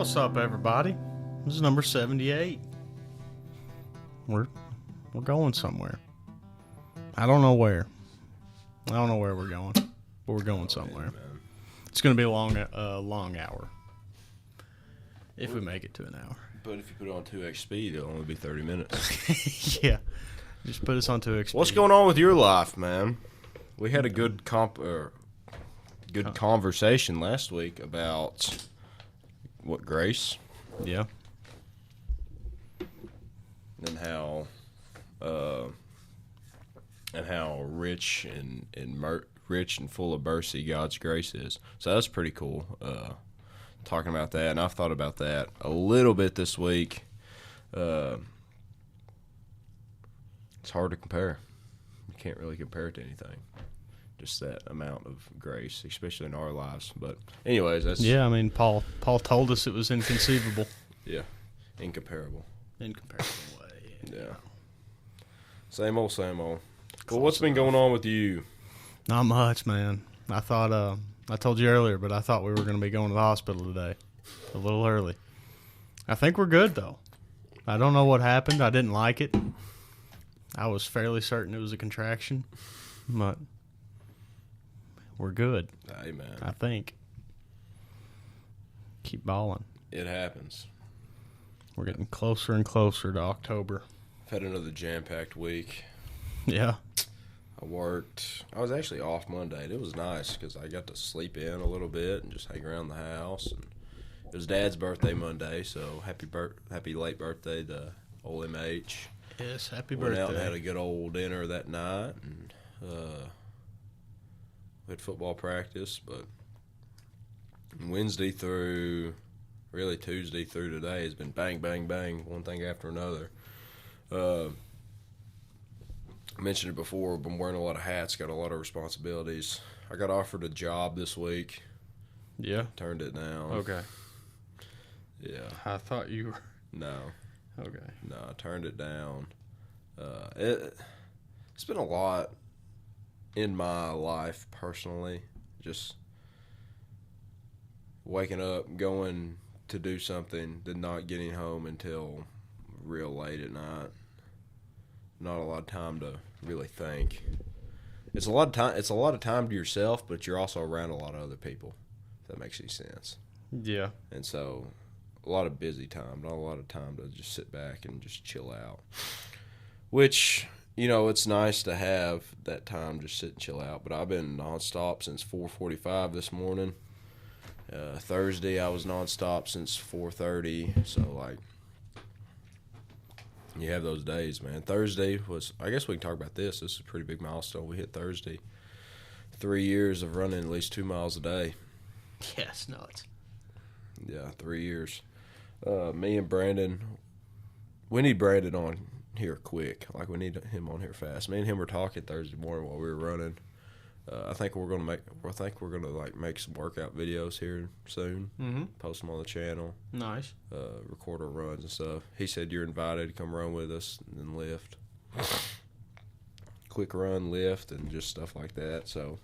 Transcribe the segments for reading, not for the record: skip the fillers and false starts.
What's up, everybody? This is number 78. We're going somewhere. I don't know where. I don't know where we're going, but we're going somewhere. It's going to be a long hour. If we make it to an hour. But if you put it on 2x speed, it'll only be 30 minutes. Yeah. Just put us on 2x speed. What's going on with your life, man? We had a good conversation last week about what, grace? Yeah. And how rich and full of mercy God's grace is. So that's pretty cool. Talking about that, and I've thought about that a little bit this week. It's hard to compare. You can't really compare it to anything. Just that amount of grace, especially in our lives. But anyways, that's... Yeah, I mean, Paul told us it was inconceivable. Yeah, incomparable. Incomparable way. Yeah. Same old, same old. Well, what's been going on with you? Not much, man. I thought... I told you earlier, but I thought we were going to be going to the hospital today. A little early. I think we're good, though. I don't know what happened. I didn't like it. I was fairly certain it was a contraction, but we're good. Hey, man. I think. Keep balling. It happens. We're getting closer and closer to October. I've had another jam-packed week. Yeah. I worked. I was actually off Monday. It was nice because I got to sleep in a little bit and just hang around the house. And it was Dad's birthday Monday, so happy late birthday to old MH. Yes, happy Went birthday. out and had a good old dinner that night, and we had football practice. But Wednesday through really Tuesday through today has been bang, bang, bang, one thing after another. I mentioned it before, been wearing a lot of hats, got a lot of responsibilities. I got offered a job this week. Yeah? Turned it down. Okay. Yeah. I thought you were... No. Okay. No, I turned it down. It's been a lot in my life personally. Just waking up, going to do something, then not getting home until real late at night. Not a lot of time to really think. It's a lot of time. It's a lot of time to yourself, but you're also around a lot of other people. If that makes any sense. Yeah. And so, a lot of busy time, not a lot of time to just sit back and just chill out. Which, it's nice to have that time to just sit and chill out. But I've been nonstop since 4:45 this morning. Thursday I was nonstop since 4:30. So you have those days, man. Thursday was, I guess we can talk about this. This is a pretty big milestone. We hit Thursday. 3 years of running at least 2 miles a day. Yeah, it's nuts. Yeah, 3 years. Me and Brandon, we need Brandon on here quick. We need him on here fast. Me and him were talking Thursday morning while we were running. I think we're gonna make some workout videos here soon. Mm-hmm. Post them on the channel. Nice. Record our runs and stuff. He said you're invited to come run with us and then lift. Quick run, lift, and just stuff like that. So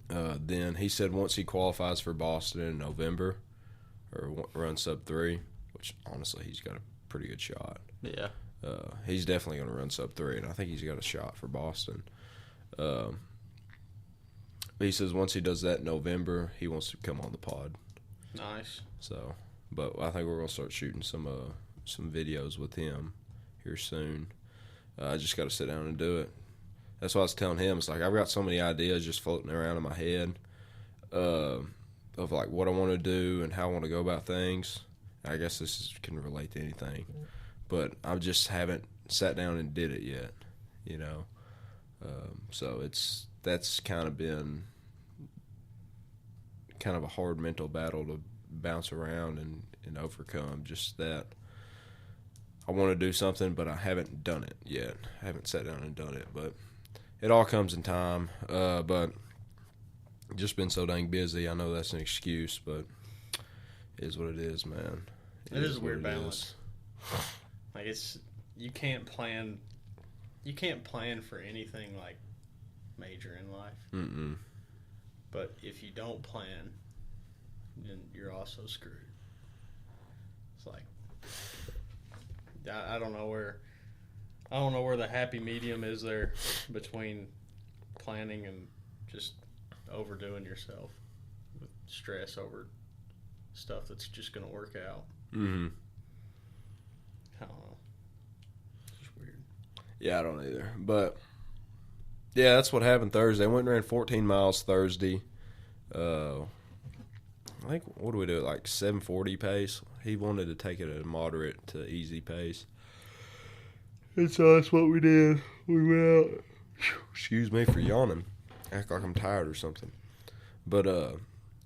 then he said once he qualifies for Boston in November, or run sub 3, which honestly he's got a pretty good shot. Yeah. He's definitely going to run sub 3, and I think he's got a shot for Boston. He says once he does that in November, he wants to come on the pod. Nice. So, but I think we're going to start shooting some videos with him here soon. I just got to sit down and do it. That's what I was telling him. It's I've got so many ideas just floating around in my head of what I want to do and how I want to go about things. I guess can relate to anything, but I just haven't sat down and did it yet. So that's kind of been kind of a hard mental battle to bounce around and overcome. Just that I want to do something, but I haven't done it yet. I haven't sat down and done it, but it all comes in time. But just been so dang busy. I know that's an excuse, but it is what it is, man. It is a weird balance. You can't plan for anything major in life. Mm-mm. But if you don't plan, then you're also screwed. It's like I don't know where the happy medium is there between planning and just overdoing yourself with stress over stuff that's just going to work out. Mm-hmm. I don't know. It's just weird. Yeah, I don't either. But, yeah, that's what happened Thursday. I went and ran 14 miles Thursday. I think, what do we do, like 7:40 pace? He wanted to take it at a moderate to easy pace. And so that's what we did. We went out. Excuse me for yawning. Act like I'm tired or something. But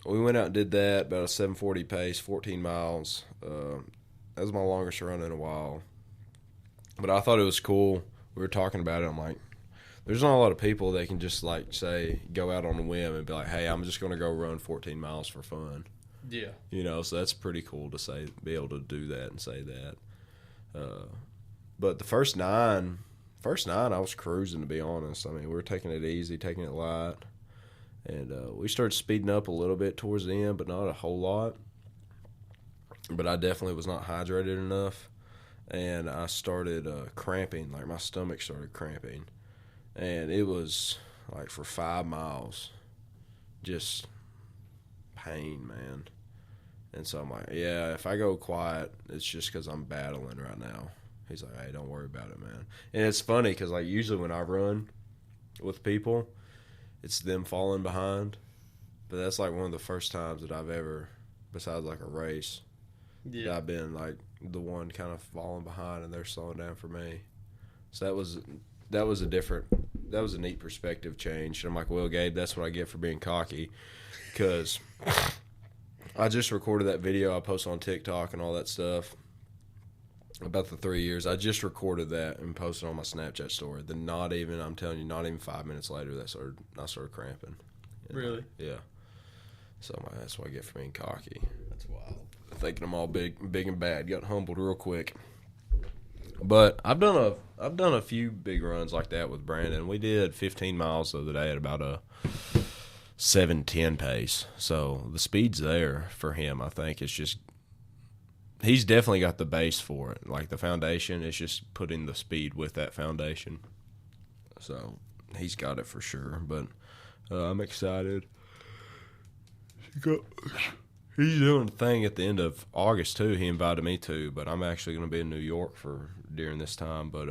we went out and did that, about a 7:40 pace, 14 miles. That was my longest run in a while. But I thought it was cool. We were talking about it. I'm like, there's not a lot of people that can just, like, say, go out on a whim and be like, hey, I'm just going to go run 14 miles for fun. Yeah. You know, so that's pretty cool to say, be able to do that and say that. But the first nine, I was cruising, to be honest. I mean, we were taking it easy, taking it light. And we started speeding up a little bit towards the end, but not a whole lot. But I definitely was not hydrated enough. And I started cramping, like my stomach started cramping. And it was, like, for 5 miles, just pain, man. And so I'm like, yeah, if I go quiet, it's just because I'm battling right now. He's like, hey, don't worry about it, man. And it's funny because, like, usually when I run with people, it's them falling behind. But that's, like, one of the first times that I've ever, besides, like, a race, that I've been, like, the one kind of falling behind and they're slowing down for me. So that was a neat perspective change. And I'm like, well, Gabe, that's what I get for being cocky. Because I just recorded that video I posted on TikTok and all that stuff about the 3 years. I just recorded that and posted on my Snapchat story. Then I'm telling you, not even 5 minutes later, I started cramping. Really? Yeah. So I'm like, that's what I get for being cocky. That's wild. Thinking I'm all big and bad. Got humbled real quick. But I've done a few big runs like that with Brandon. We did 15 miles the other day at about a 7:10 pace. So the speed's there for him. I think it's just he's definitely got the base for it. Like the foundation, it's just putting the speed with that foundation. So he's got it for sure. But I'm excited. He's doing a thing at the end of August too. He invited me to, but I'm actually going to be in New York during this time. But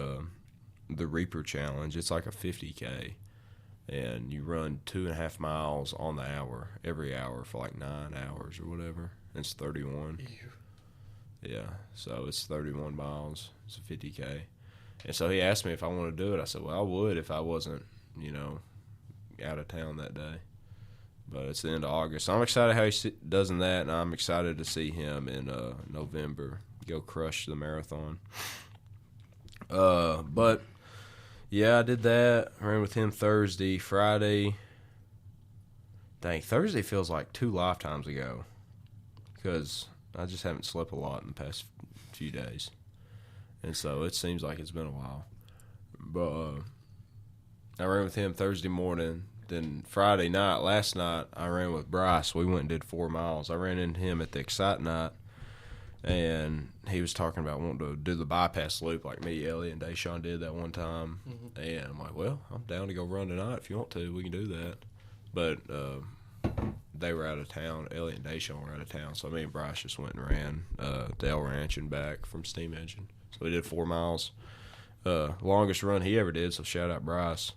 the Reaper Challenge, it's like a 50K, and you run 2.5 miles on the hour every hour for like 9 hours or whatever. It's 31. Ew. Yeah, so it's 31 miles. It's a 50K, and so he asked me if I wanted to do it. I said, well, I would if I wasn't, out of town that day. But it's the end of August. So I'm excited how he does in that, and I'm excited to see him in November go crush the marathon. But, yeah, I did that. I ran with him Thursday. Friday. Dang, Thursday feels like 2 lifetimes ago because I just haven't slept a lot in the past few days. And so it seems like it's been a while. But I ran with him Thursday morning. Then Friday night, last night, I ran with Bryce. We went and did 4 miles. I ran into him at the Accepet night, and he was talking about wanting to do the bypass loop like me, Elliot, and Deshaun did that one time. Mm-hmm. And I'm like, well, I'm down to go run tonight. If you want to, we can do that. But they were out of town. Elliot and Deshaun were out of town, so me and Bryce just went and ran Dale Ranch and back from Steam Engine. So we did 4 miles. Longest run he ever did, so shout out Bryce.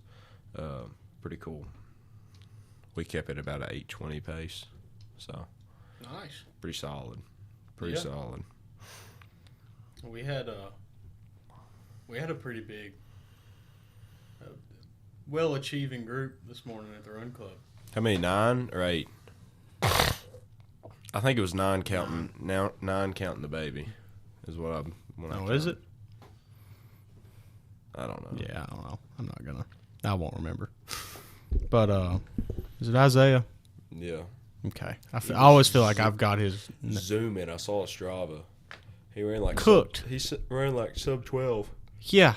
Pretty cool. We kept it about an 8:20 pace, so nice, pretty solid, solid. We had a pretty big, well-achieving group this morning at the Run Club. How many? 9 or 8? I think it was 9 counting. Now 9 counting the baby is what I'm. Is it? I don't know. Yeah, I don't know. I won't remember. But is it Isaiah? Yeah. Okay. I always feel like I've got his zoom in. I saw a Strava. He ran like cooked. He ran like sub 12. Yeah.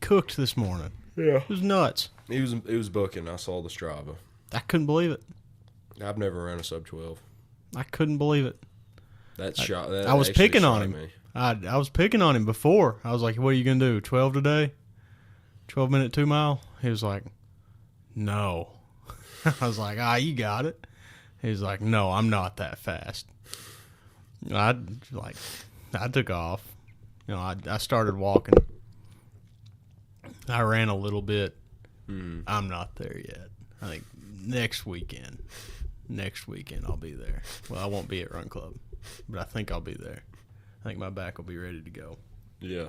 Cooked this morning. Yeah. It was nuts. He was booking. I saw the Strava. I couldn't believe it. I've never ran a sub 12. I couldn't believe it. That shot. That I was actually picking on shocked him. me. I was picking on him before. I was like, what are you going to do, 12 today? 12-minute 2 mile? He was like, no. I was like, you got it. He was like, no, I'm not that fast. I took off. I started walking. I ran a little bit. I'm not there yet. I think next weekend I'll be there. Well, I won't be at Run Club, but I think I'll be there. I think my back will be ready to go. Yeah.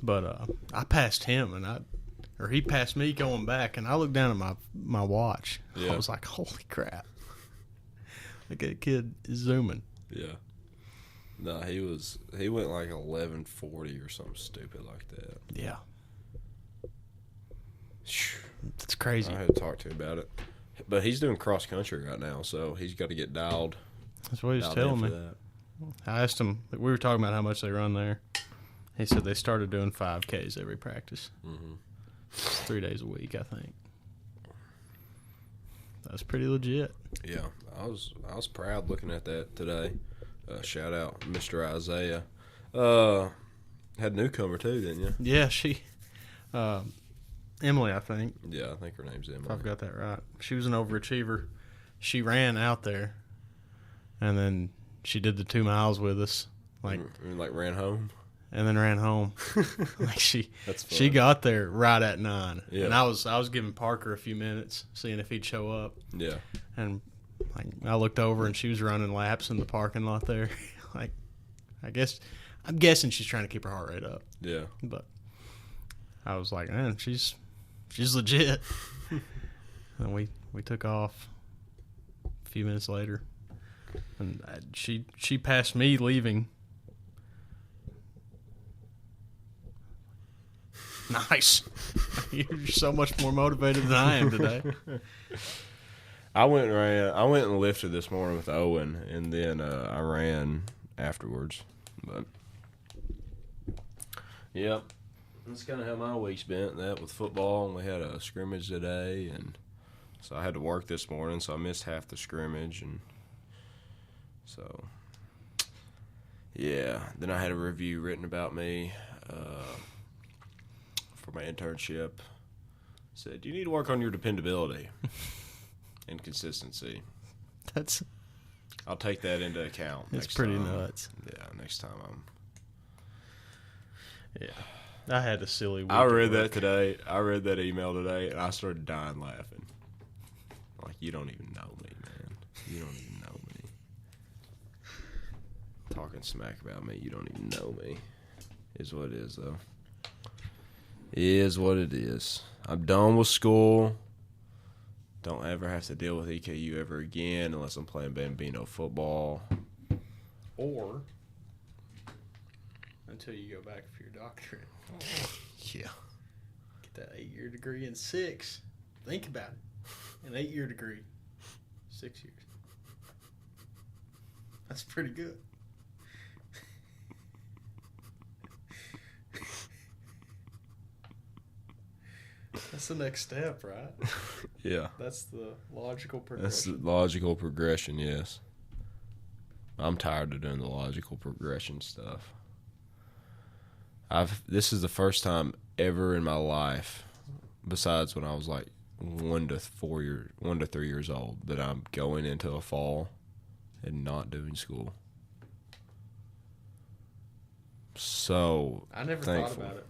But I passed him, or he passed me going back, and I looked down at my watch. Yeah. I was like, holy crap. Like, that kid is zooming. Yeah. No, he went like 11:40 or something stupid like that. Yeah. That's crazy. I had to talk to him about it. But he's doing cross country right now, so he's got to get dialed. That's what he's telling me. That. I asked him, we were talking about how much they run there. He said they started doing 5Ks every practice. Mm-hmm. 3 days a week, I think. That's pretty legit. Yeah, I was proud looking at that today. Shout out Mr. Isaiah. Had a newcomer too, didn't you? Yeah, she, Emily, I think. Yeah, I think her name's Emily. If I've got that right. She was an overachiever. She ran out there, and then she did the 2 miles with us, like ran home, and then ran home. Like she got there right at 9, yeah. And I was giving Parker a few minutes, seeing if he'd show up. Yeah, and like I looked over and she was running laps in the parking lot there. Like, I'm guessing she's trying to keep her heart rate up. Yeah, but I was like, man, she's legit. And we took off a few minutes later, and she passed me leaving. Nice. You're so much more motivated than I am today. I went and lifted this morning with Owen, and then I ran afterwards. But yep, that's kind of how my week's been. That with football, and we had a scrimmage today, and so I had to work this morning, so I missed half the scrimmage, and so yeah. Then I had a review written about me for my internship. Said you need to work on your dependability and consistency. I'll take that into account. It's pretty nuts. Yeah, next time Yeah, I had a silly week. I read that today. I read that email today, and I started dying laughing. Like, you don't even know me, man. You don't even know me. Talking smack about me. You don't even know me. Is what it is, though. Is what it is. I'm done with school. Don't ever have to deal with EKU ever again unless I'm playing Bambino football. Or until you go back for your doctorate. Yeah. Get that 8-year degree in 6. Think about it. An 8-year degree. 6 years. That's pretty good. That's the next step, right? Yeah. That's the logical progression. That's the logical progression, yes. I'm tired of doing the logical progression stuff. This is the first time ever in my life, besides when I was like 1 to 3 years old, that I'm going into a fall and not doing school. So I never thankful. thought about it.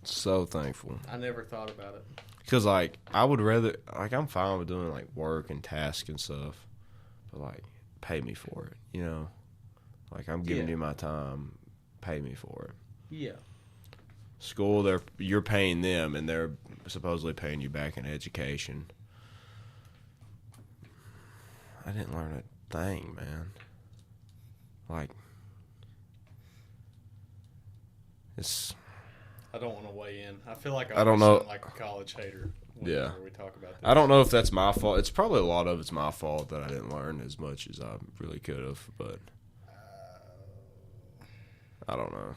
So thankful. I never thought about it. Because, like, I would rather, like, I'm fine with doing, like, work and tasks and stuff, but, like, pay me for it, you know? Like, I'm giving you my time, pay me for it. Yeah. School, you're paying them, and they're supposedly paying you back in education. I didn't learn a thing, man. Like, it's... I don't want to weigh in. I feel like I don't know. Sound like a college hater. Yeah. We talk about this. I don't know if that's my fault. It's probably a lot of it's my fault that I didn't learn as much as I really could have, but I don't know.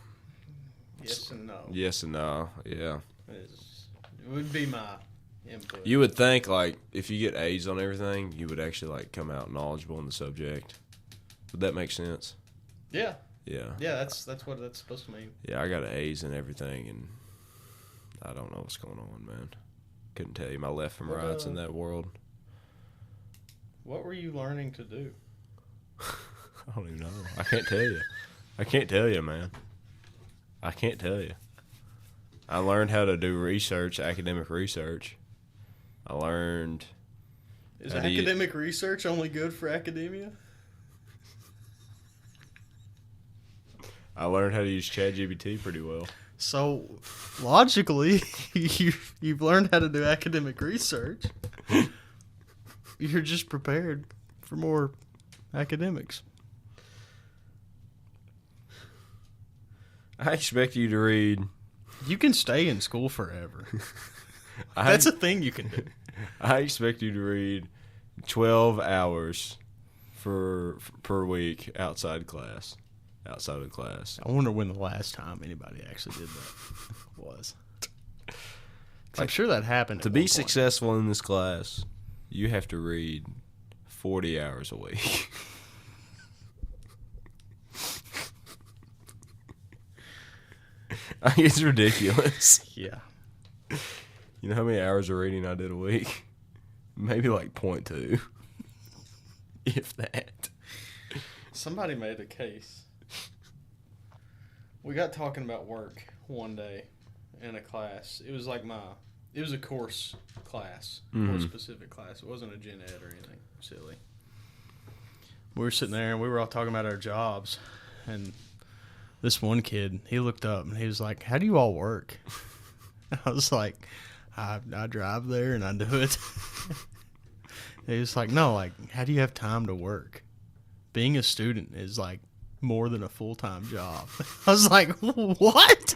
Yes and no. Yes and no, yeah. It would be my input. You would think, like, if you get A's on everything, you would actually, like, come out knowledgeable in the subject. Would that make sense? Yeah. Yeah. Yeah, that's what that's supposed to mean. Yeah, I got A's and everything, and I don't know what's going on, man. Couldn't tell you my left from rights in that world. What were you learning to do? I don't even know. I can't tell you. I can't tell you, man. I can't tell you. I learned how to do research, academic research. I learned... Is academic research only good for academia? I learned how to use ChatGPT pretty well. So, logically, you've learned how to do academic research. You're just prepared for more academics. I expect you to read... You can stay in school forever. That's a thing you can do. I expect you to read 12 hours per week outside of class. I wonder when the last time anybody actually did that was. I'm sure that happened. To be successful in this class, you have to read 40 hours a week. I think it's ridiculous. Yeah. You know how many hours of reading I did a week? Maybe like 0.2. If that. Somebody made a case. We got talking about work one day in a class. It was like it was a course class, a specific class. It wasn't a gen ed or anything silly. We were sitting there and we were all talking about our jobs, and this one kid, he looked up and he was like, "How do you all work?" I was like, I drive there and I do it. He was like, "No, like, how do you have time to work? Being a student is like more than a full-time job." I was like, "What?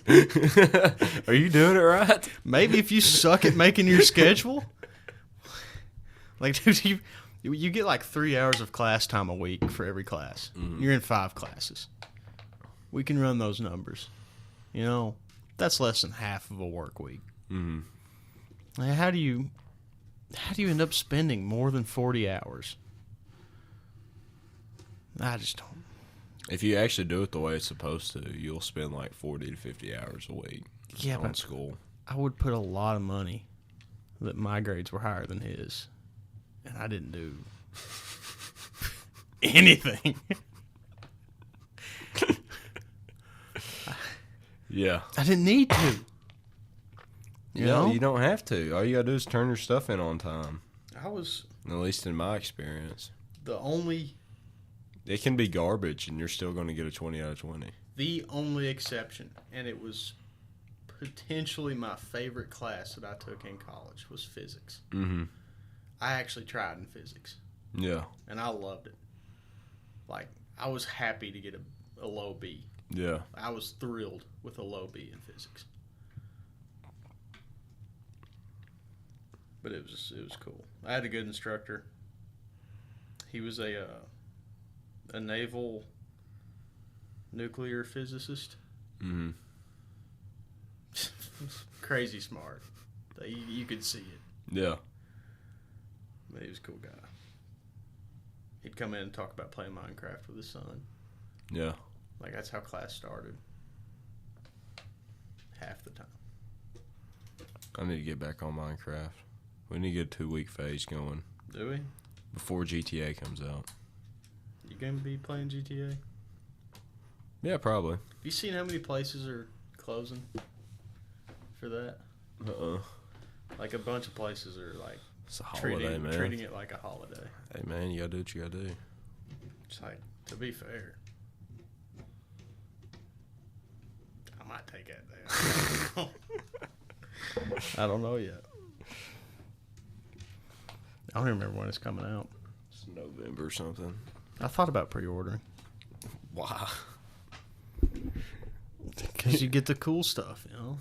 Are you doing it right?" Maybe if you suck at making your schedule. Like, dude, you get like 3 hours of class time a week for every class. Mm-hmm. You're in 5 classes. We can run those numbers. You know, that's less than half of a work week. Mm-hmm. Like, how do you end up spending more than 40 hours? I just don't. If you actually do it the way it's supposed to, you'll spend like 40 to 50 hours a week on school. I would put a lot of money that my grades were higher than his, and I didn't do anything. Yeah. I didn't need to. You know? You don't have to. All you gotta do is turn your stuff in on time. At least in my experience. It can be garbage, and you're still going to get a 20 out of 20. The only exception, and it was potentially my favorite class that I took in college, was physics. Mm-hmm. I actually tried in physics. Yeah. And I loved it. Like, I was happy to get a low B. Yeah. I was thrilled with a low B in physics. But it was cool. I had a good instructor. He was a naval nuclear physicist. Mm-hmm. Crazy smart. You could see it. Yeah. But he was a cool guy. He'd come in and talk about playing Minecraft with his son. Yeah. Like, that's how class started. Half the time. I need to get back on Minecraft. We need to get a 2-week phase going. Do we? Before GTA comes out. You going to be playing GTA? Yeah, probably. Have you seen how many places are closing for that? Like, a bunch of places are, like, it's a holiday, man. Treating it like a holiday. Hey, man, you got to do what you got to do. It's like, to be fair, I might take that down. I don't know yet. I don't even remember when it's coming out. It's November or something. I thought about pre-ordering. Why? Because you get the cool stuff, you know?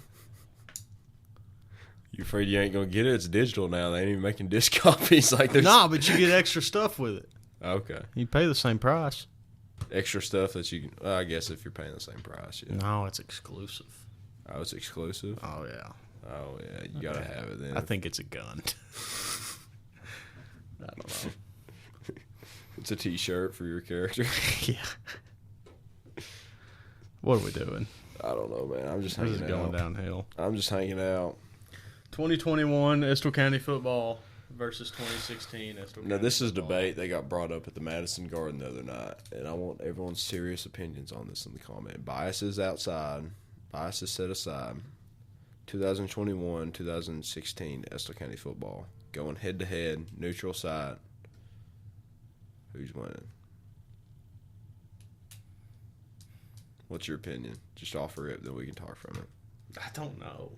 You afraid you ain't going to get it? It's digital now. They ain't even making disc copies. Like there's... Nah, but you get extra stuff with it. Okay. You pay the same price. Extra stuff that you can... Well, I guess if you're paying the same price, yeah. No, it's exclusive. Oh, it's exclusive? Oh, yeah. Oh, yeah. You got to have it then. I think it's a gun. I don't know. It's a T-shirt for your character. Yeah. What are we doing? I don't know, man. I'm just This hanging is going out. downhill. I'm just hanging out. 2021 Estill County football versus 2016 Estill County Now, this is football. debate that got brought up at the Madison Garden the other night, and I want everyone's serious opinions on this in the comment. Biases outside, biases set aside. 2021, 2016 Estill County football. Going head-to-head, neutral side. Who's winning? What's your opinion? Just offer it, then we can talk from it. I don't know.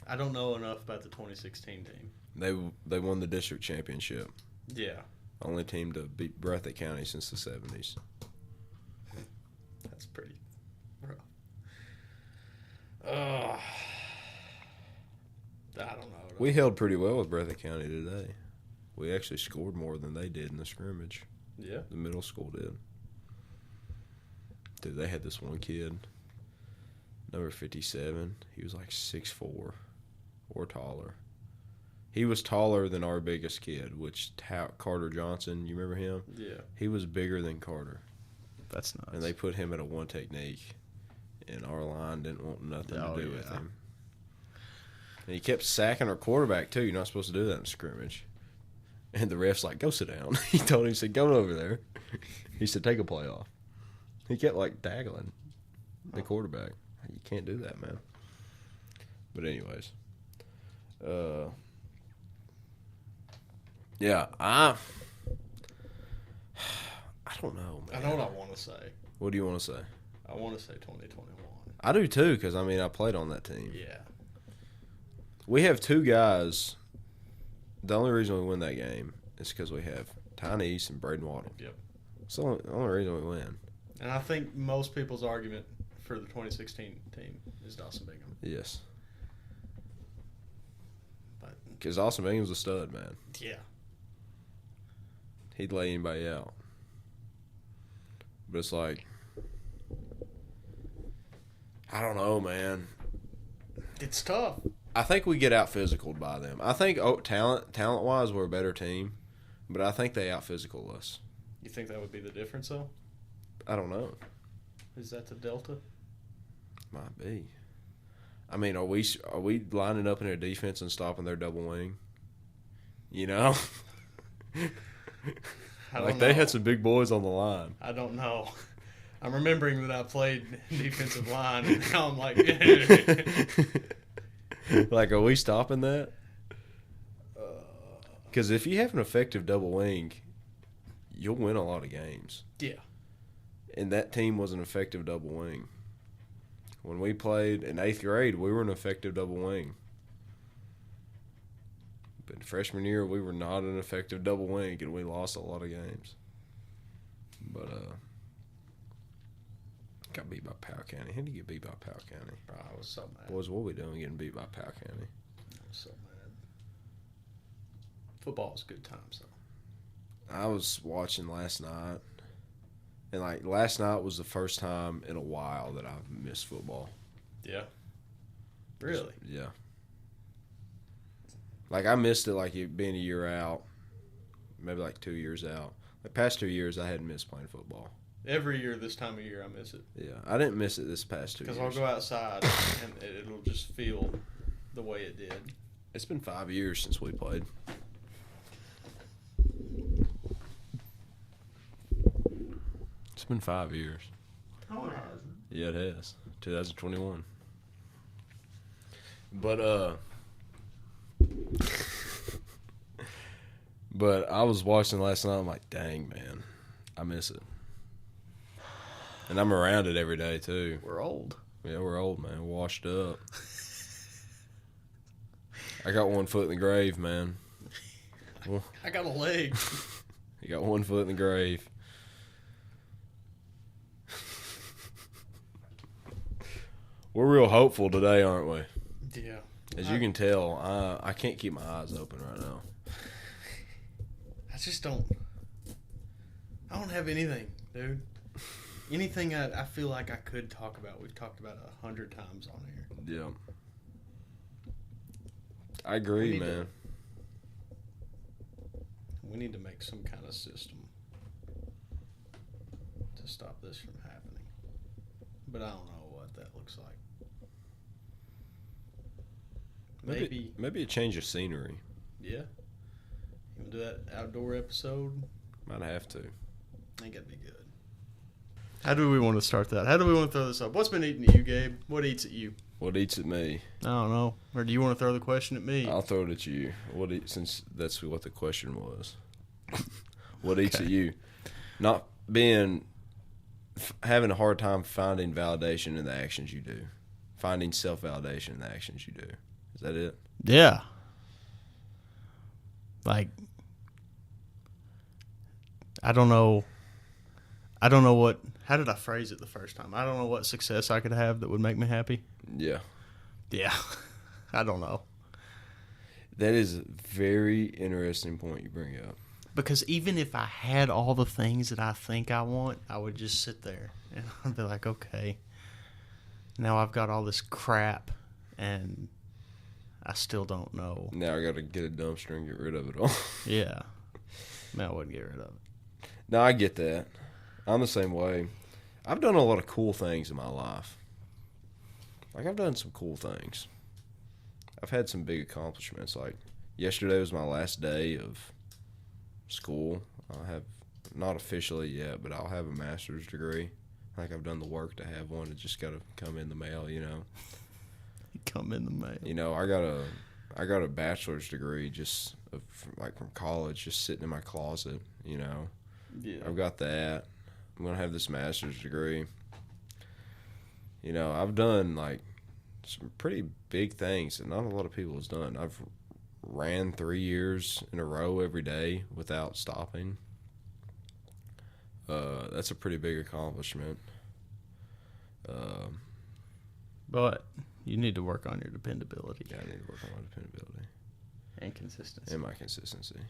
I don't know enough about the 2016 team. They won the district championship. Yeah. Only team to beat Breathitt County since the 70s. That's pretty rough. I don't know. We held pretty well with Breathitt County today. We actually scored more than they did in the scrimmage. Yeah. The middle school did. Dude, they had this one kid, number 57. He was like 6'4" or taller. He was taller than our biggest kid, which Carter Johnson, you remember him? Yeah. He was bigger than Carter. That's nuts. And they put him at a one technique, and our line didn't want nothing to do with him. And he kept sacking our quarterback, too. You're not supposed to do that in scrimmage. And the ref's like, go sit down. He told him, he said, go over there. He said, take a play off. He kept, like, daggling the quarterback. You can't do that, man. But anyways. Yeah, I don't know, man. I know what I want to say. What do you want to say? I want to say 2021. I do, too, because, I mean, I played on that team. Yeah. We have two guys. The only reason we win that game is because we have Tiny East and Braden Waddle. Yep. It's the only reason we win. And I think most people's argument for the 2016 team is Dawson Bingham. Yes. But Because Dawson Bingham's a stud, man. yeah. He'd lay anybody out. But it's like, I don't know, man. It's tough. I think we get out physicaled by them. I think talent-wise, we're a better team. But I think they out physical us. You think that would be the difference, though? I don't know. Is that the delta? Might be. I mean, are we lining up in their defense and stopping their double wing? You know? I don't Like, know. they had some big boys on the line. I don't know. I'm remembering that I played defensive line, and now I'm like, Like, are we stopping that? Because if you have an effective double wing, you'll win a lot of games. yeah. And that team was an effective double wing. When we played in 8th grade, we were an effective double wing. But freshman year, we were not an effective double wing, and we lost a lot of games. But, got beat by Powell County. How did you get beat by Powell County? Bro, I was so mad. Boys, what we doing getting beat by Powell County? I was so mad. Football was good times, though. I was watching last night, and, like, last night was the first time in a while that I've missed football. Yeah. Really? Yeah. Like, I missed it, like, it being a year out, maybe, like, 2 years out. The past 2 years, I hadn't missed playing football. Every year this time of year I miss it. Yeah, I didn't miss it this past 2 years. Because I'll go outside and it'll just feel the way it did. It's been 5 years since we played. It's been 5 years. No, it hasn't. Yeah, it has. 2021. But but I was watching last night. I'm like, dang, man, I miss it. And I'm around it every day too. We're old. Yeah, we're old, man. We're washed up. I got 1 foot in the grave, man. I got a leg. You got 1 foot in the grave. We're real hopeful today, aren't we? Yeah. As you can tell, I can't keep my eyes open right now. I just don't. I don't have anything, dude. Anything I feel like I could talk about, we've talked about 100 times on here. Yeah. I agree, man. We need to make some kind of system. to stop this from happening. But I don't know what that looks like. Maybe a change of scenery. Yeah. You want to do that outdoor episode? Might have to. I think that'd be good. How do we want to start that? How do we want to throw this up? What's been eating at you, Gabe? What eats at you? What eats at me? I don't know. Or do you want to throw the question at me? I'll throw it at you. Since that's what the question was. What eats at you? Not having a hard time finding validation in the actions you do. Finding self-validation in the actions you do. Is that it? Yeah. Like, I don't know what, how did I phrase it the first time? I don't know what success I could have that would make me happy. Yeah. Yeah. I don't know. That is a very interesting point you bring up. Because even if I had all the things that I think I want, I would just sit there and I'd be like, okay, now I've got all this crap and I still don't know. Now I got to get a dumpster and get rid of it all. Yeah. Now I wouldn't get rid of it. No, I get that. I'm the same way. I've done a lot of cool things in my life. Like, I've done some cool things. I've had some big accomplishments. Like, yesterday was my last day of school. I'll have, not officially yet, but I'll have a master's degree. Like, I've done the work to have one. It just got to come in the mail, you know. Come in the mail. You know, I got a bachelor's degree from college, just sitting in my closet, you know. Yeah. I've got that. I'm going to have this master's degree. You know, I've done, like, some pretty big things that not a lot of people has done. I've ran 3 years in a row every day without stopping. That's a pretty big accomplishment. But you need to work on your dependability. Yeah, I need to work on my dependability. And consistency. And my consistency.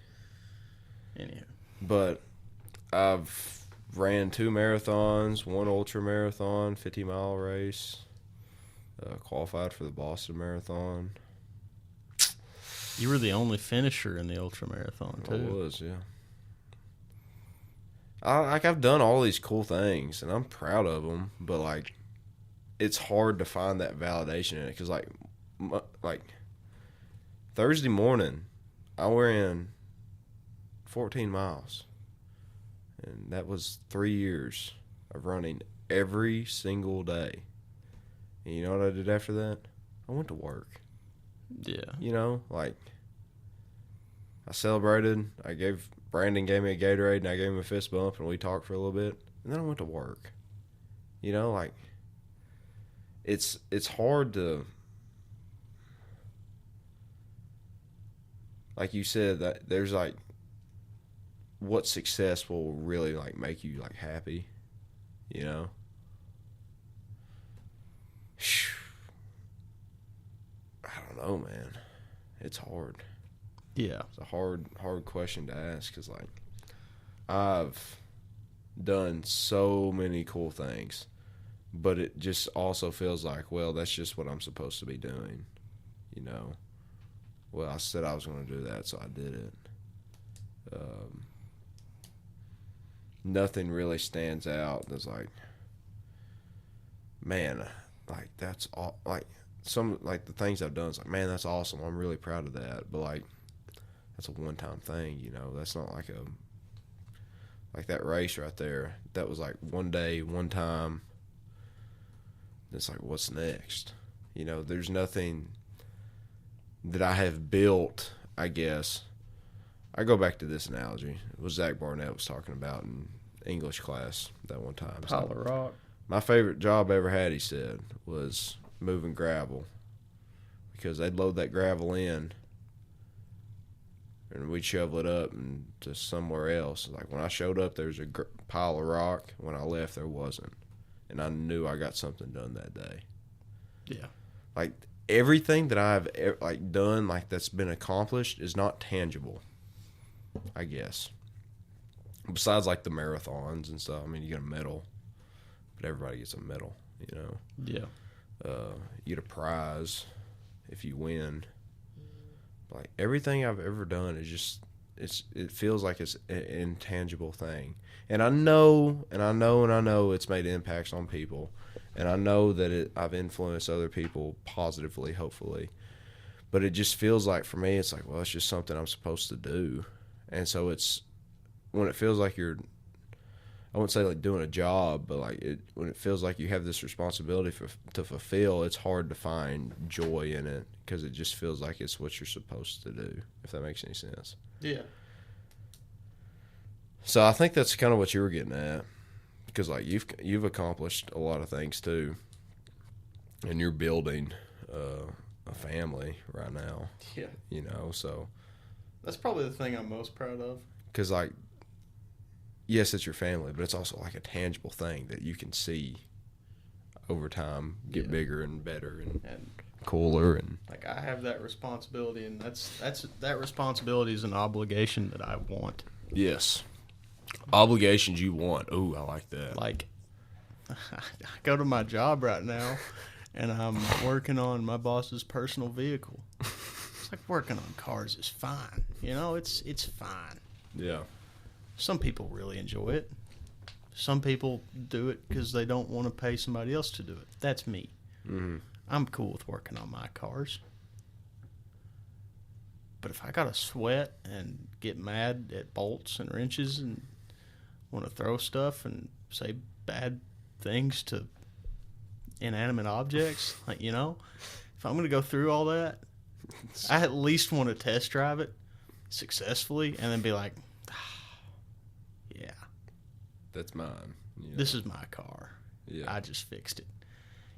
Anyhow. But I've ran 2 marathons, 1 ultra marathon, 50-mile race, qualified for the Boston Marathon. You were the only finisher in the ultra marathon, too. I was, yeah. I've done all these cool things, and I'm proud of them, but, like, it's hard to find that validation in it, because, like, Thursday morning, I ran 14 miles. And that was 3 years of running every single day. And you know what I did after that? I went to work. Yeah. You know, like, I celebrated. Brandon gave me a Gatorade, and I gave him a fist bump, and we talked for a little bit. And then I went to work. You know, like, it's hard to, like you said, that there's, like, what success will really, like, make you, like, happy, you know? I don't know, man. It's hard. Yeah. It's a hard question to ask, because, like, I've done so many cool things, but it just also feels like, well, that's just what I'm supposed to be doing, you know? Well, I said I was going to do that, so I did it. Nothing really stands out. There's like, man, like, that's all, like, some, like, the things I've done is like, man, that's awesome. I'm really proud of that. But, like, that's a one-time thing, you know. That's not like like that race right there. That was like one day, one time. It's like, what's next? You know, there's nothing that I have built, I guess. I go back to this analogy. It was Zach Barnett was talking about in English class that one time. Pile of rock. My favorite job I ever had, he said, was moving gravel, because they'd load that gravel in and we'd shovel it up and to somewhere else. Like, when I showed up, there was a pile of rock. When I left, there wasn't. And I knew I got something done that day. Yeah. Like, everything that I've like done, like, that's been accomplished is not tangible, I guess. Besides, like, the marathons and stuff. I mean, you get a medal, but everybody gets a medal, you know. Yeah. You get a prize if you win. Like, everything I've ever done is just it feels like it's an intangible thing. And I know it's made impacts on people, and I know that I've influenced other people positively, hopefully. But it just feels like, for me, it's like, well, it's just something I'm supposed to do. And so it's, when it feels like you're, I wouldn't say like doing a job, but like when it feels like you have this responsibility to fulfill, it's hard to find joy in it because it just feels like it's what you're supposed to do, if that makes any sense. Yeah. So I think that's kind of what you were getting at, because like you've accomplished a lot of things too, and you're building a family right now. Yeah. You know, so that's probably the thing I'm most proud of. Because like, yes, it's your family, but it's also like a tangible thing that you can see over time get bigger and better and cooler, and like I have that responsibility, and that responsibility is an obligation that I want. Yes. Obligations you want. Ooh, I like that. Like, I go to my job right now, and I'm working on my boss's personal vehicle. It's like working on cars is fine. You know, it's fine. Yeah. Some people really enjoy it. Some people do it because they don't want to pay somebody else to do it. That's me. Mm-hmm. I'm cool with working on my cars. But if I got to sweat and get mad at bolts and wrenches and want to throw stuff and say bad things to inanimate objects, like, you know, if I'm going to go through all that, I at least want to test drive it successfully and then be like, yeah, that's mine. Yeah. This is my car. Yeah. I just fixed it.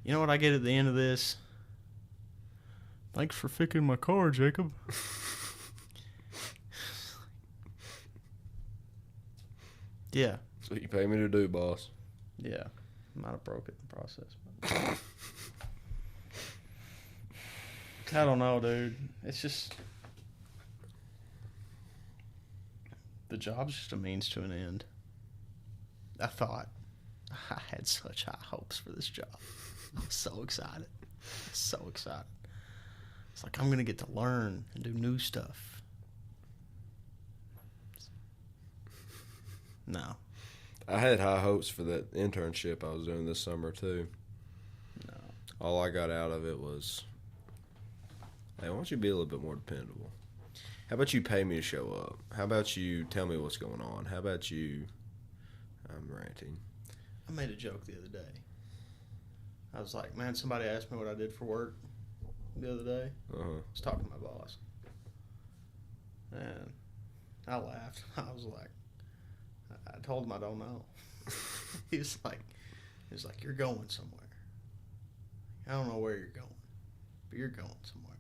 You know what I get at the end of this? Thanks for fixing my car, Jacob. Yeah. That's what you pay me to do, boss. Yeah. Might have broke it in the process. I don't know, dude. It's just... the job's just a means to an end. I thought I had such high hopes for this job. I was so excited. So excited. It's like I'm going to get to learn and do new stuff. No. I had high hopes for that internship I was doing this summer, too. No. All I got out of it was, hey, why don't you be a little bit more dependable? How about you pay me to show up? How about you tell me what's going on? How about you... I'm ranting. I made a joke the other day. I was like, man, somebody asked me what I did for work the other day. Uh-huh. I was talking to my boss. And I laughed. I was like, I told him I don't know. He was like, you're going somewhere. I don't know where you're going, but you're going somewhere.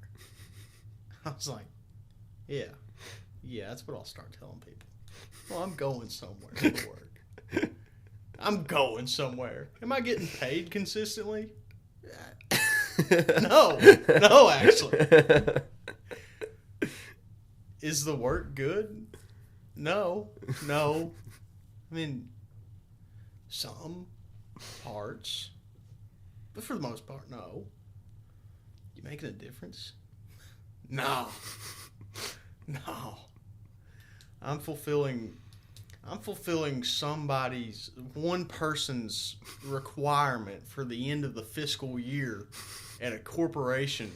I was like, yeah, that's what I'll start telling people. Well, I'm going somewhere for work. I'm going somewhere. Am I getting paid consistently? No, actually. Is the work good? No. I mean, some parts, but for the most part, no. You making a difference? No. I'm fulfilling one person's requirement for the end of the fiscal year at a corporation,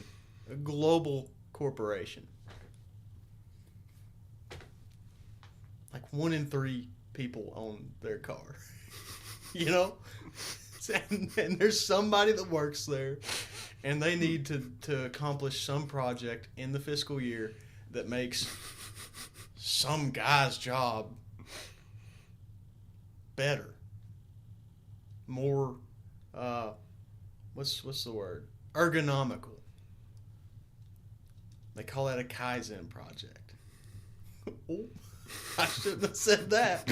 a global corporation. Like 1 in 3 people own their car. You know? And there's somebody that works there, and they need to accomplish some project in the fiscal year that makes some guy's job better, more, what's the word? Ergonomical. They call that a Kaizen project. Oh, I shouldn't have said that.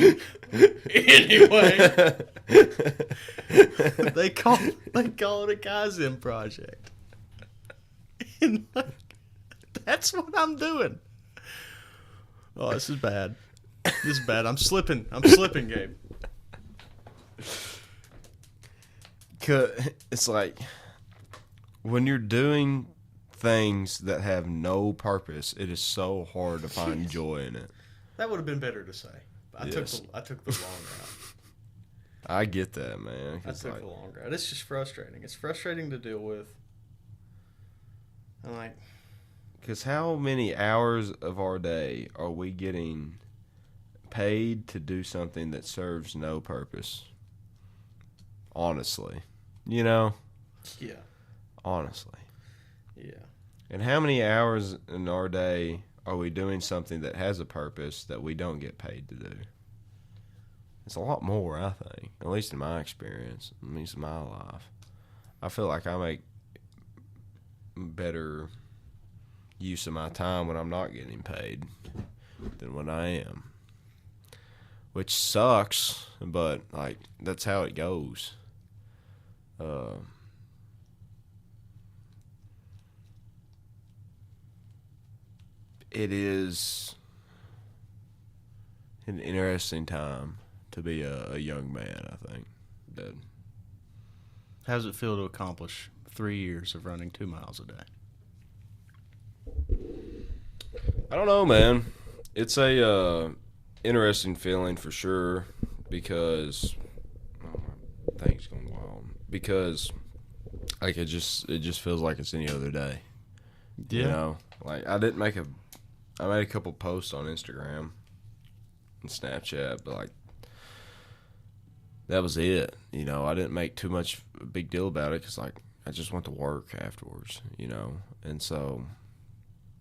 Anyway, they call it a Kaizen project, and that's what I'm doing. Oh, this is bad. I'm slipping, Gabe. It's like when you're doing things that have no purpose, it is so hard to find joy in it. That would have been better to say. I took the long route. I get that, man. I took the long route. It's just frustrating. It's frustrating to deal with. I'm like, because how many hours of our day are we getting paid to do something that serves no purpose? Honestly, Yeah. Honestly. Yeah. And how many hours in our day are we doing something that has a purpose that we don't get paid to do? It's a lot more, I think, at least in my experience, at least in my life. I feel like I make better use of my time when I'm not getting paid than when I am. Which sucks, but, like, that's how it goes. It is an interesting time to be a young man, I think. How does it feel to accomplish 3 years of running 2 miles a day? I don't know, man. It's a interesting feeling for sure because my thing's going wild. Because like it just feels like it's any other day. Yeah. You know, like I made a couple posts on Instagram and Snapchat, but like that was it. You know, I didn't make too much a big deal about it because like I just went to work afterwards. You know, and so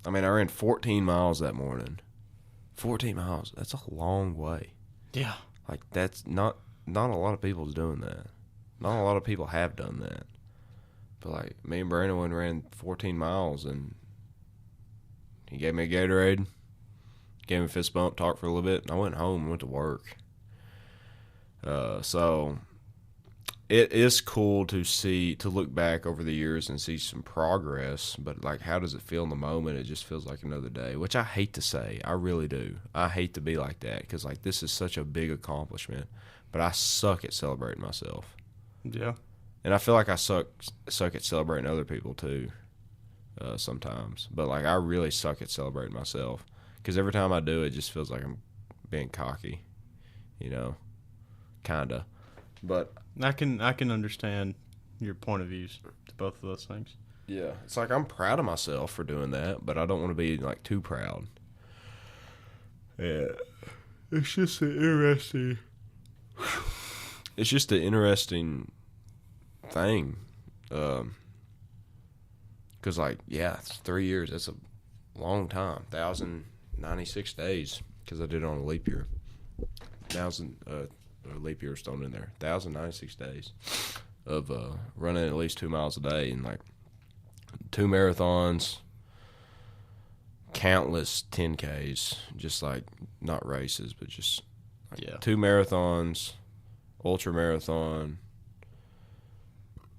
I mean I ran 14 miles that morning. 14 miles. That's a long way. Yeah. Like that's not a lot of people's doing that. Not a lot of people have done that. But like me and Brandon ran 14 miles and he gave me a Gatorade, gave me a fist bump, talked for a little bit, and I went home and went to work. So it is cool to look back over the years and see some progress, but like how does it feel in the moment? It just feels like another day, which I hate to say. I really do. I hate to be like that because like this is such a big accomplishment, but I suck at celebrating myself. Yeah. And I feel like I suck at celebrating other people too. Sometimes, but like I really suck at celebrating myself because every time I do, it just feels like I'm being cocky, you know, kinda. But I can understand your point of views to both of those things. yeah, it's like I'm proud of myself for doing that, but I don't want to be like too proud. Yeah, it's just an interesting. It's just an interesting thing. Because, like, yeah, it's 3 years. That's a long time. 1,096 days because I did it on a leap year. 1,000 leap years thrown in there. 1,096 days of running at least 2 miles a day and, like, 2 marathons, countless 10Ks, just, like, not races, but just like 2 marathons, ultra marathon,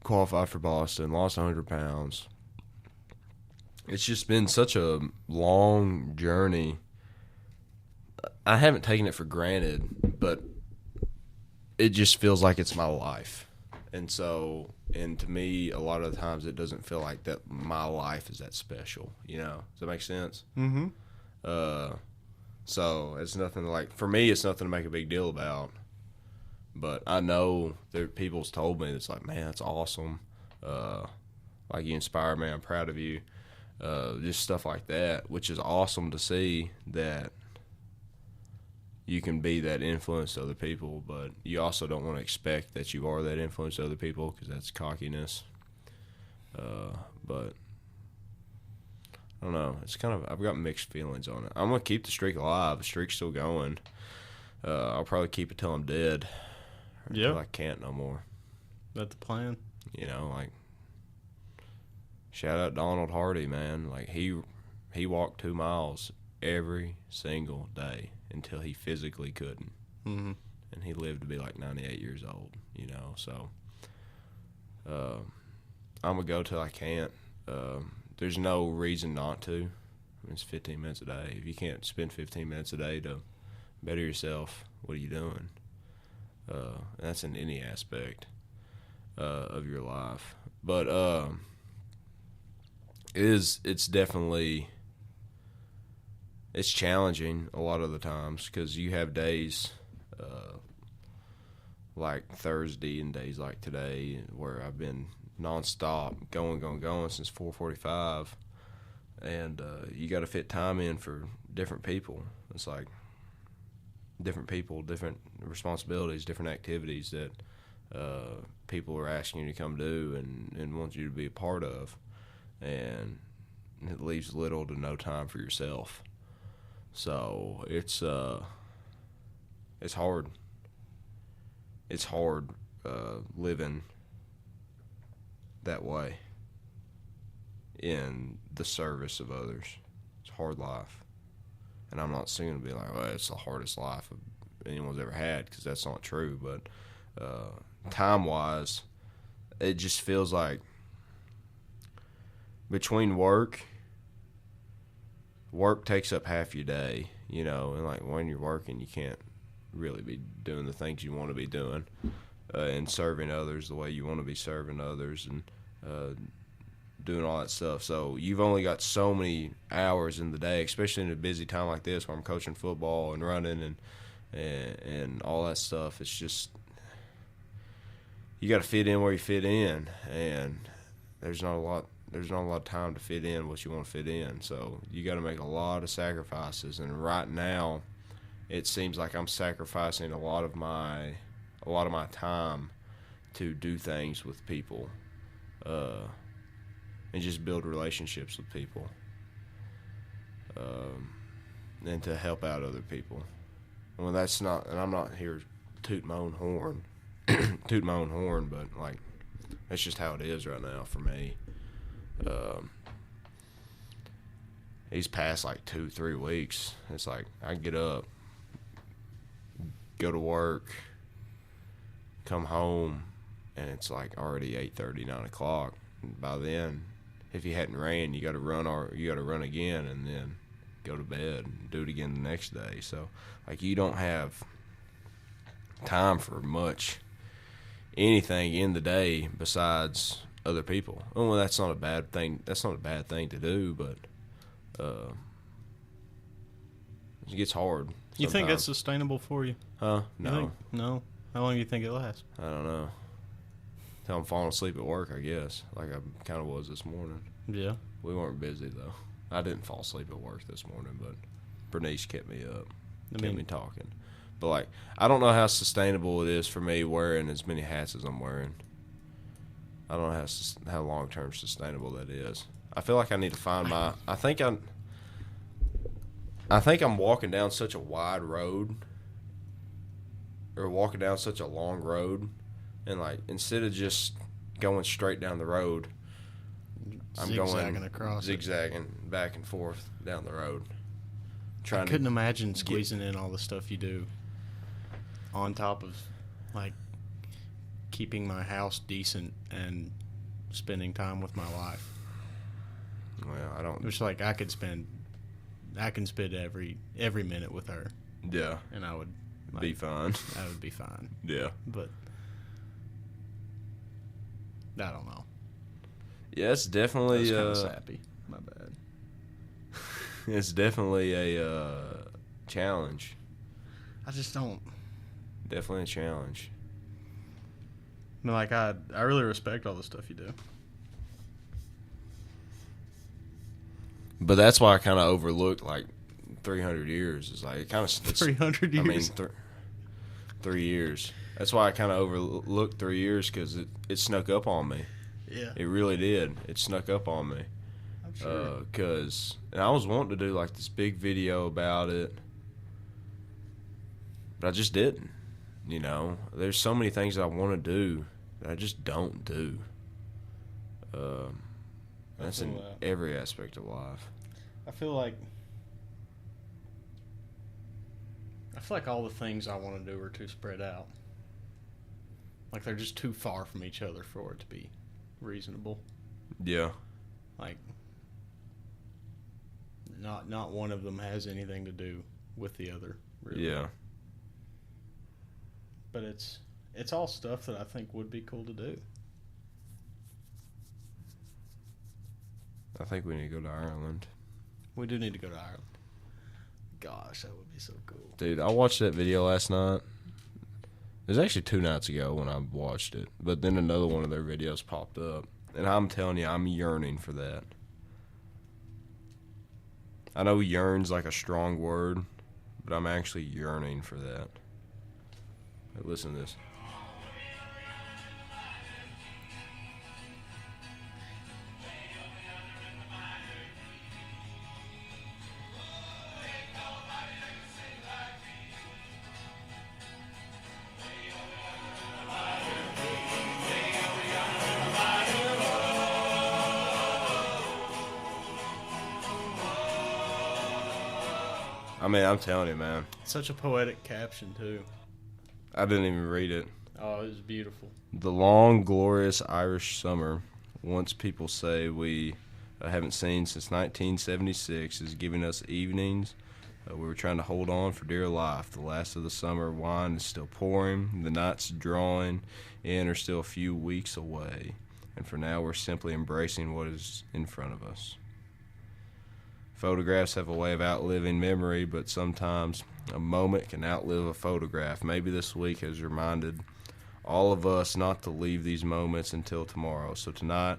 qualified for Boston, lost 100 pounds. It's just been such a long journey. I haven't taken it for granted, but it just feels like it's my life. And to me, a lot of the times it doesn't feel like that my life is that special, you know? Does that make sense? Mm-hmm. So it's nothing like, for me, it's nothing to make a big deal about. But I know people's told me, it's like, man, that's awesome. Like, you inspire me. I'm proud of you. Just stuff like that, which is awesome to see that you can be that influence to other people, but you also don't want to expect that you are that influence to other people because that's cockiness. But I don't know. It's kind of, I've got mixed feelings on it. I'm going to keep the streak alive. The streak's still going. I'll probably keep it till I'm dead. Yeah. Until I can't no more. That's the plan. You know, like, shout out Donald Hardy, man. Like, he walked 2 miles every single day until he physically couldn't. Mm-hmm. And he lived to be like 98 years old, you know. So I'm going to go till I can't. There's no reason not to. I mean, it's 15 minutes a day. If you can't spend 15 minutes a day to better yourself, what are you doing? And that's in any aspect of your life. But it's definitely it's challenging a lot of the times because you have days like Thursday and days like today where I've been nonstop going since 4:45, and you got to fit time in for different people. It's like different people, different responsibilities, different activities that people are asking you to come do and want you to be a part of, and it leaves little to no time for yourself. So it's hard. It's hard living that way in the service of others. It's a hard life. And I'm not soon to be like, well, it's the hardest life anyone's ever had, because that's not true. But time-wise, it just feels like between work takes up half your day, you know, and like when you're working, you can't really be doing the things you want to be doing and serving others the way you want to be serving others and doing all that stuff. So you've only got so many hours in the day, especially in a busy time like this where I'm coaching football and running and all that stuff. It's just you got to fit in where you fit in, and there's not a lot of time to fit in what you want to fit in. So you got to make a lot of sacrifices, and right now it seems like I'm sacrificing a lot of my time to do things with people, and just build relationships with people, and to help out other people. Well, that's not, and I'm not here to toot my own horn, but like that's just how it is right now for me. These past like 2-3 weeks, it's like I get up, go to work, come home, and it's like already 8:30, 9 o'clock. And by then, if you hadn't ran, you got to run again, and then go to bed and do it again the next day. So like you don't have time for much anything in the day besides other people. Oh, well, that's not a bad thing. That's not a bad thing to do, but it gets hard. You think that's sustainable for you? Huh? No. No. How long do you think it lasts? I don't know. Till I'm falling asleep at work, I guess. Like I kind of was this morning. Yeah. We weren't busy, though. I didn't fall asleep at work this morning, but Bernice kept me up, kept me talking. But, like, I don't know how sustainable it is for me wearing as many hats as I'm wearing. I don't know how long-term sustainable that is. I feel like I need to find my – I think I'm walking down such a wide road, or walking down such a long road, and, like, instead of just going straight down the road – I'm zigzagging back and forth down the road. I couldn't imagine squeezing in all the stuff you do on top of, like, keeping my house decent and spending time with my wife. Well, I don't. Which, like, I can spend every minute with her. Yeah. And I would be fine. I would be fine. Yeah. But I don't know. Yeah, it's definitely kind of sappy. My bad. It's definitely a challenge. I just don't. Definitely a challenge. I mean, like I really respect all the stuff you do. But that's why I kind of overlooked like 300 years. It's like it kind of 300 years. I mean, 3 years. That's why I kind of overlooked 3 years, because it snuck up on me. Yeah. It really did. It snuck up on me. I'm sure. And I was wanting to do like this big video about it, but I just didn't. You know, there's so many things that I want to do that I just don't do. That's in every aspect of life. I feel like all the things I want to do are too spread out. Like they're just too far from each other for it to be reasonable. Yeah. Like not one of them has anything to do with the other, really. Yeah. But it's all stuff that I think would be cool to do. I think we need to go to Ireland. We do need to go to Ireland. gosh, that would be so cool. Dude, I watched that video last night. It was actually 2 nights ago when I watched it. But then another one of their videos popped up. And I'm telling you, I'm yearning for that. I know yearn's like a strong word, but I'm actually yearning for that. Hey, listen to this. I mean, I'm telling you, man. Such a poetic caption, too. I didn't even read it. Oh, it was beautiful. The long, glorious Irish summer, once people say we haven't seen since 1976, is giving us evenings. We were trying to hold on for dear life. The last of the summer wine is still pouring. The nights drawing in are still a few weeks away. And for now, we're simply embracing what is in front of us. Photographs have a way of outliving memory, but sometimes a moment can outlive a photograph. Maybe this week has reminded all of us not to leave these moments until tomorrow. So tonight,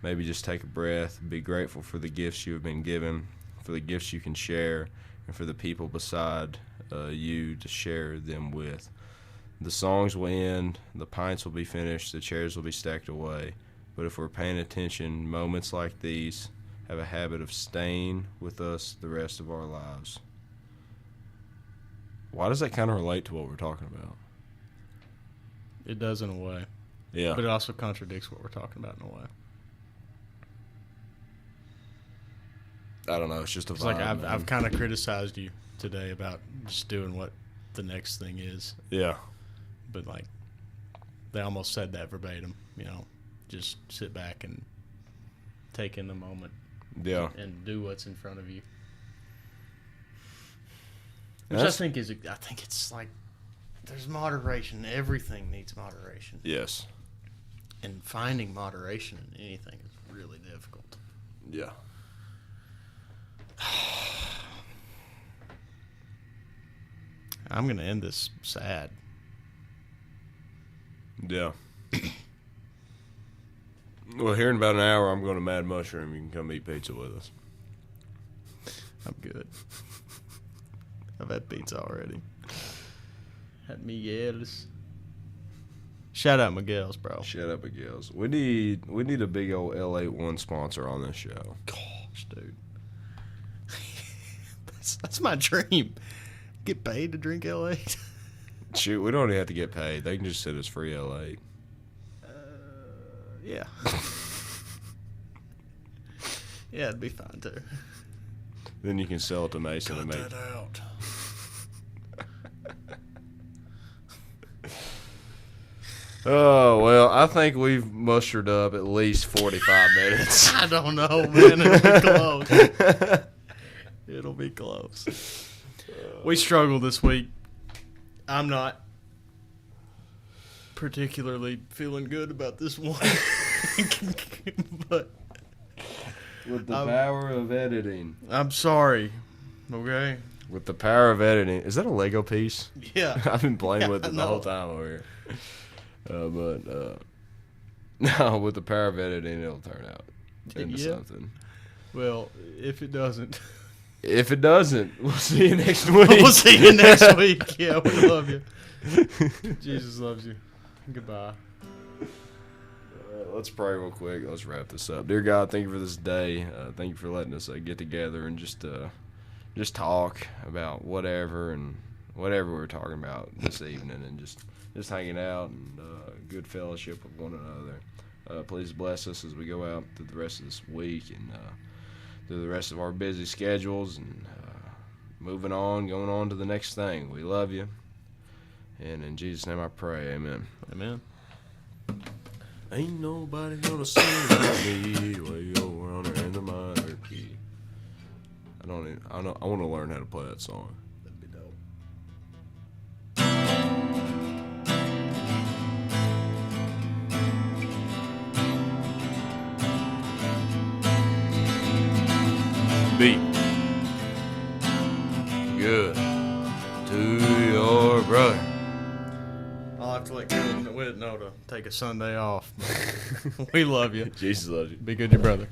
maybe just take a breath, be grateful for the gifts you have been given, for the gifts you can share, and for the people beside you to share them with. The songs will end, the pints will be finished, the chairs will be stacked away. But if we're paying attention, moments like these have a habit of staying with us the rest of our lives. Why does that kind of relate to what we're talking about? It does in a way. Yeah. But it also contradicts what we're talking about in a way. I don't know. It's just a It's vibe. like I've kind of criticized you today about just doing what the next thing is. Yeah. But, like, they almost said that verbatim, you know. Just sit back and take in the moment. Yeah. And do what's in front of you. Which I think it's like there's moderation. Everything needs moderation. Yes. And finding moderation in anything is really difficult. Yeah. I'm going to end this sad. Yeah. Well, here in about an hour, I'm going to Mad Mushroom. You can come eat pizza with us. I'm good. I've had pizza already. Had Miguel's. Shout out Miguel's, bro. Shout out Miguel's. We need a big old L81 sponsor on this show. Gosh, dude. That's my dream. Get paid to drink L8. Shoot, we don't even have to get paid. They can just send us free L8. Yeah. Yeah, it'd be fine too. Then you can sell it to Mason and make that out. Oh, well, I think we've mustered up at least 45 minutes. I don't know, man. It'll be close. It'll be close. We struggled this week. I'm not particularly feeling good about this one. But With the power of editing. I'm sorry. Okay? With the power of editing. Is that a Lego piece? Yeah. I've been playing with it the whole know. time over here. No, with the power of editing, it'll turn out into something. Well, if it doesn't. If it doesn't, we'll see you next week. We'll see you next week. Yeah, we love you. Jesus loves you. Goodbye. Let's pray real quick. Let's wrap this up. Dear God, thank you for this day. Thank you for letting us get together and just talk about whatever we're talking about this evening, and just hanging out and good fellowship with one another. Please bless us as we go out through the rest of this week and through the rest of our busy schedules and moving on, going on to the next thing. We love you. And in Jesus' name I pray, amen. Amen. Ain't nobody gonna sing like me way over in the minor key. I want to learn how to play that song. That'd be dope. B. Good. good to your brother. I'll have to let Caleb know to take a Sunday off. We love you. Jesus loves you. Be good to your brother.